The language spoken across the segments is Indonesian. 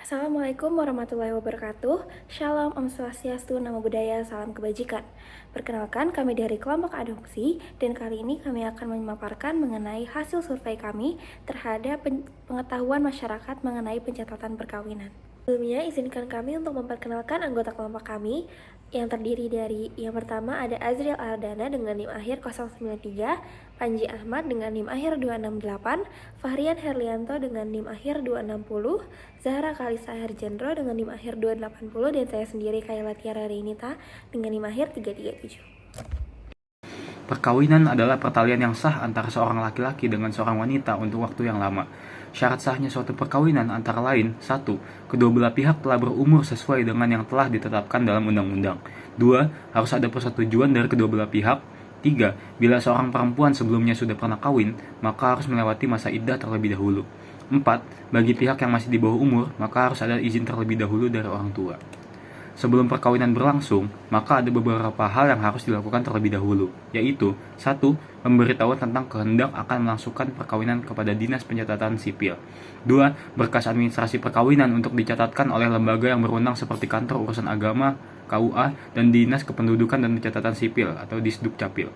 Assalamualaikum warahmatullahi wabarakatuh. Shalom, Om Swastiastu, Namo Buddhaya, Salam Kebajikan. Perkenalkan, kami dari kelompok adopsi dan kali ini kami akan memaparkan mengenai hasil survei kami terhadap pengetahuan masyarakat mengenai pencatatan perkawinan. Sebelumnya, izinkan kami untuk memperkenalkan anggota kelompok kami yang terdiri dari yang pertama ada Azriel Ardana dengan NIM akhir 093, Panji Ahmad dengan NIM akhir 268, Fahrian Herlianto dengan NIM akhir 260, Zahra Kalisa Herjendro dengan NIM akhir 280, dan saya sendiri Kayla Tiara Reinita dengan NIM akhir 337. Perkawinan adalah pertalian yang sah antara seorang laki-laki dengan seorang wanita untuk waktu yang lama. Syarat sahnya suatu perkawinan antara lain: 1. Kedua belah pihak telah berumur sesuai dengan yang telah ditetapkan dalam undang-undang. 2. Harus ada persetujuan dari kedua belah pihak. 3. Bila seorang perempuan sebelumnya sudah pernah kawin, maka harus melewati masa iddah terlebih dahulu. 4. Bagi pihak yang masih di bawah umur, maka harus ada izin terlebih dahulu dari orang tua. Sebelum perkawinan berlangsung, maka ada beberapa hal yang harus dilakukan terlebih dahulu, yaitu 1. Memberitahu tentang kehendak akan melangsungkan perkawinan kepada Dinas Pencatatan Sipil. 2. Berkas administrasi perkawinan untuk dicatatkan oleh lembaga yang berwenang seperti Kantor Urusan Agama, KUA, dan Dinas Kependudukan dan Pencatatan Sipil atau Disdukcapil.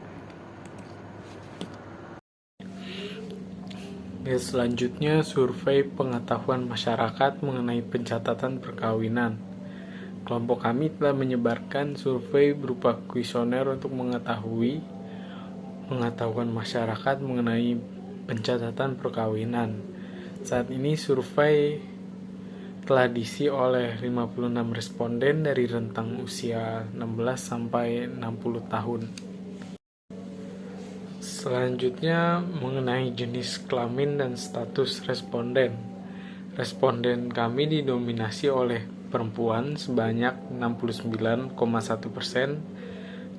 Selanjutnya, survei pengetahuan masyarakat mengenai pencatatan perkawinan. Kelompok kami telah menyebarkan survei berupa kuesioner untuk mengetahui pengetahuan masyarakat mengenai pencatatan perkawinan. Saat ini survei telah diisi oleh 56 responden dari rentang usia 16 sampai 60 tahun. Selanjutnya, mengenai jenis kelamin dan status responden. Responden kami didominasi oleh perempuan sebanyak 69,1%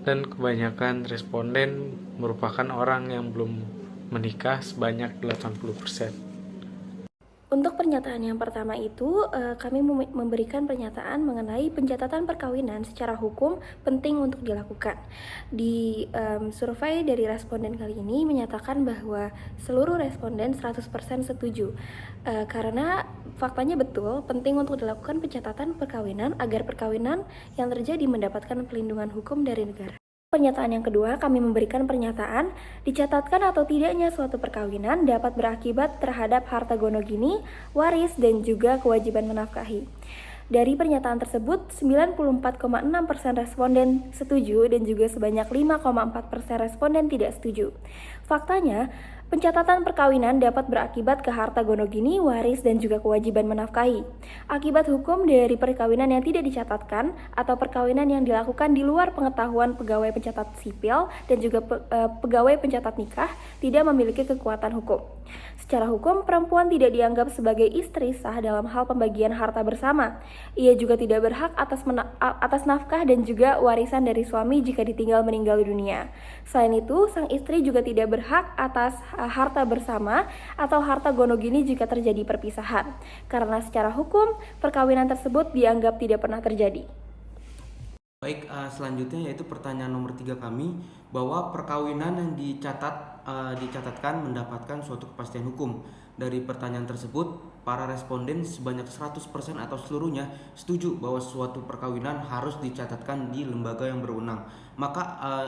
dan kebanyakan responden merupakan orang yang belum menikah sebanyak 80%. Untuk pernyataan yang pertama itu, kami memberikan pernyataan mengenai pencatatan perkawinan secara hukum penting untuk dilakukan. Di survei dari responden kali ini menyatakan bahwa seluruh responden 100% setuju. Karena faktanya betul, penting untuk dilakukan pencatatan perkawinan agar perkawinan yang terjadi mendapatkan perlindungan hukum dari negara. Pernyataan yang kedua, kami memberikan pernyataan dicatatkan atau tidaknya suatu perkawinan dapat berakibat terhadap harta gonogini, waris, dan juga kewajiban menafkahi. Dari pernyataan tersebut, 94,6% responden setuju dan juga sebanyak 5,4% responden tidak setuju. Faktanya, pencatatan perkawinan dapat berakibat ke harta gonogini, waris, dan juga kewajiban menafkahi. Akibat hukum dari perkawinan yang tidak dicatatkan atau perkawinan yang dilakukan di luar pengetahuan pegawai pencatat sipil dan juga pegawai pencatat nikah tidak memiliki kekuatan hukum. Secara hukum, perempuan tidak dianggap sebagai istri sah dalam hal pembagian harta bersama. Ia juga tidak berhak atas nafkah dan juga warisan dari suami jika ditinggal meninggal dunia. Selain itu, sang istri juga tidak berhak atas harta bersama atau harta gonogini jika terjadi perpisahan, karena secara hukum perkawinan tersebut dianggap tidak pernah terjadi. Baik, selanjutnya yaitu pertanyaan nomor 3 kami, bahwa perkawinan yang dicatatkan mendapatkan suatu kepastian hukum. Dari pertanyaan tersebut, para responden sebanyak 100% atau seluruhnya setuju bahwa suatu perkawinan harus dicatatkan di lembaga yang berwenang. Maka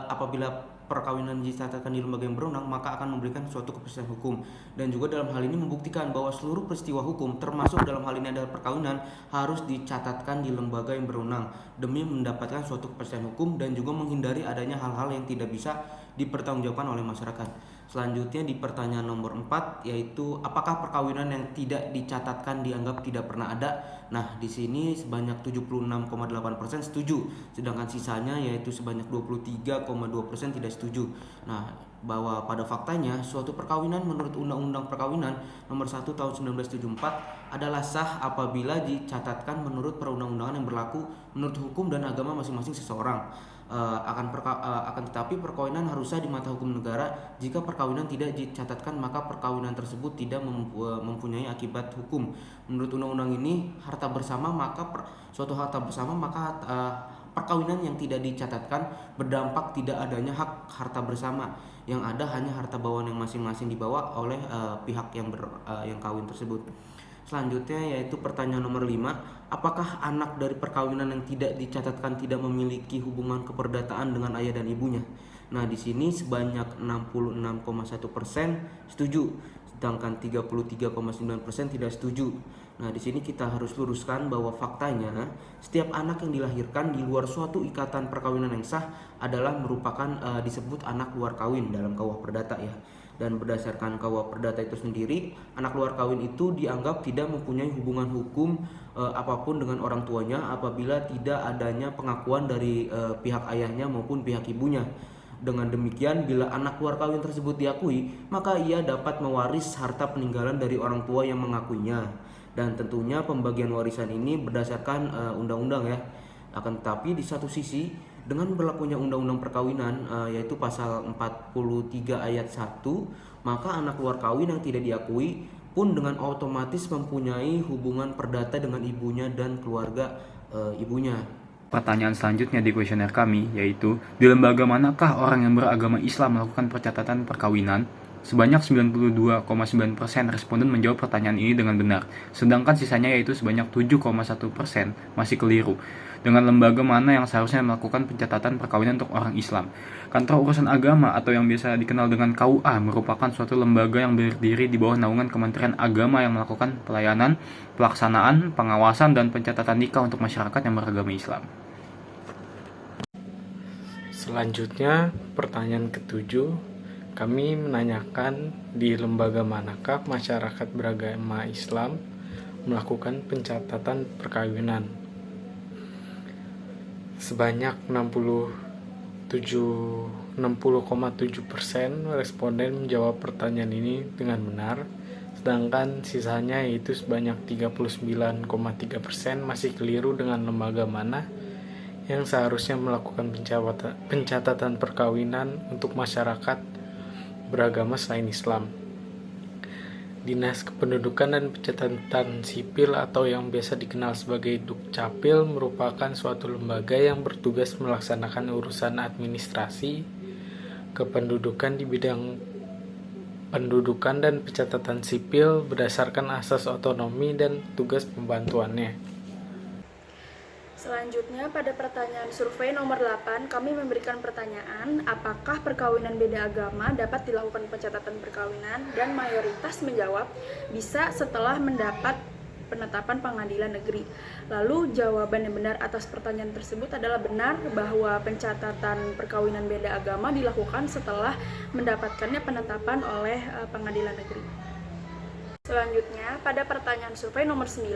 apabila perkawinan dicatatkan di lembaga yang berwenang, maka akan memberikan suatu kepastian hukum, dan juga dalam hal ini membuktikan bahwa seluruh peristiwa hukum, termasuk dalam hal ini adalah perkawinan, harus dicatatkan di lembaga yang berwenang demi mendapatkan suatu kepastian hukum dan juga menghindari adanya hal-hal yang tidak bisa dipertanggungjawabkan oleh masyarakat. Selanjutnya di pertanyaan nomor 4, yaitu apakah perkawinan yang tidak dicatatkan dianggap tidak pernah ada? Nah, di sini sebanyak 76,8% setuju, sedangkan sisanya yaitu sebanyak 23,2% tidak setuju. Nah, bahwa pada faktanya suatu perkawinan menurut Undang-Undang Perkawinan Nomor 1 Tahun 1974 adalah sah apabila dicatatkan menurut perundang-undangan yang berlaku menurut hukum dan agama masing-masing seseorang. Akan tetapi perkawinan harus sah di mata hukum negara. Jika perkawinan tidak dicatatkan, maka perkawinan tersebut tidak mempunyai akibat hukum. Menurut undang-undang ini, harta bersama suatu harta bersama maka perkawinan yang tidak dicatatkan berdampak tidak adanya hak harta bersama. Yang ada hanya harta bawaan yang masing-masing dibawa oleh pihak yang kawin tersebut. Selanjutnya yaitu pertanyaan nomor 5, apakah anak dari perkawinan yang tidak dicatatkan tidak memiliki hubungan keperdataan dengan ayah dan ibunya? Nah, di sini sebanyak 66,1% setuju, sedangkan 33,9% tidak setuju. Nah, di sini kita harus luruskan bahwa faktanya setiap anak yang dilahirkan di luar suatu ikatan perkawinan yang sah adalah merupakan disebut anak luar kawin dalam KUH Perdata ya. Dan berdasarkan KUH Perdata itu sendiri, anak luar kawin itu dianggap tidak mempunyai hubungan hukum apapun dengan orang tuanya apabila tidak adanya pengakuan dari pihak ayahnya maupun pihak ibunya. Dengan demikian, bila anak luar kawin tersebut diakui, maka ia dapat mewaris harta peninggalan dari orang tua yang mengakuinya. Dan tentunya pembagian warisan ini berdasarkan undang-undang ya. Akan tetapi di satu sisi, dengan berlakunya undang-undang perkawinan yaitu pasal 43 ayat 1, maka anak luar kawin yang tidak diakui pun dengan otomatis mempunyai hubungan perdata dengan ibunya dan keluarga ibunya. Pertanyaan selanjutnya di kuesioner kami yaitu, di lembaga manakah orang yang beragama Islam melakukan pencatatan perkawinan? Sebanyak 92,9% responden menjawab pertanyaan ini dengan benar, sedangkan sisanya yaitu sebanyak 7,1% masih keliru. Dengan lembaga mana yang seharusnya melakukan pencatatan perkawinan untuk orang Islam? Kantor Urusan Agama atau yang biasa dikenal dengan KUA merupakan suatu lembaga yang berdiri di bawah naungan Kementerian Agama yang melakukan pelayanan, pelaksanaan, pengawasan, dan pencatatan nikah untuk masyarakat yang beragama Islam. Selanjutnya, pertanyaan ketujuh, kami menanyakan di lembaga manakah masyarakat beragama Islam melakukan pencatatan perkawinan. Sebanyak 60,7% responden menjawab pertanyaan ini dengan benar, sedangkan sisanya yaitu sebanyak 39,3% masih keliru dengan lembaga mana yang seharusnya melakukan pencatatan perkawinan untuk masyarakat beragama selain Islam. Dinas Kependudukan dan Pencatatan Sipil atau yang biasa dikenal sebagai Dukcapil merupakan suatu lembaga yang bertugas melaksanakan urusan administrasi kependudukan di bidang pendudukan dan pencatatan sipil berdasarkan asas otonomi dan tugas pembantuannya. Selanjutnya, pada pertanyaan survei nomor 8, kami memberikan pertanyaan, apakah perkawinan beda agama dapat dilakukan pencatatan perkawinan, dan mayoritas menjawab bisa setelah mendapat penetapan pengadilan negeri. Lalu jawaban yang benar atas pertanyaan tersebut adalah benar bahwa pencatatan perkawinan beda agama dilakukan setelah mendapatkannya penetapan oleh pengadilan negeri. Selanjutnya, pada pertanyaan survei nomor 9,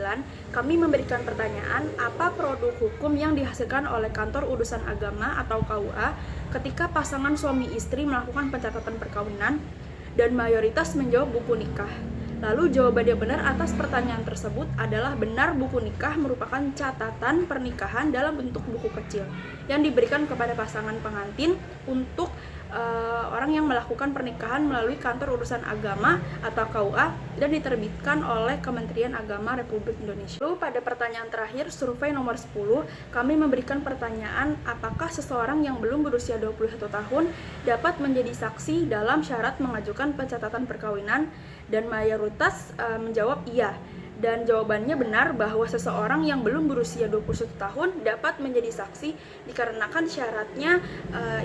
kami memberikan pertanyaan, apa produk hukum yang dihasilkan oleh Kantor Urusan Agama atau KUA ketika pasangan suami istri melakukan pencatatan perkawinan, dan mayoritas menjawab buku nikah. Lalu jawaban yang benar atas pertanyaan tersebut adalah benar buku nikah merupakan catatan pernikahan dalam bentuk buku kecil yang diberikan kepada pasangan pengantin untuk orang yang melakukan pernikahan melalui Kantor Urusan Agama atau KUA dan diterbitkan oleh Kementerian Agama Republik Indonesia. Lalu pada pertanyaan terakhir, survei nomor 10, kami memberikan pertanyaan, apakah seseorang yang belum berusia 21 tahun dapat menjadi saksi dalam syarat mengajukan pencatatan perkawinan, dan mayoritas menjawab iya. Dan jawabannya benar bahwa seseorang yang belum berusia 21 tahun dapat menjadi saksi dikarenakan syaratnya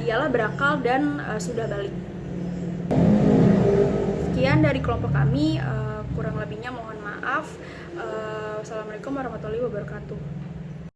ialah berakal dan sudah balik. Sekian dari kelompok kami, kurang lebihnya mohon maaf. Wassalamualaikum warahmatullahi wabarakatuh.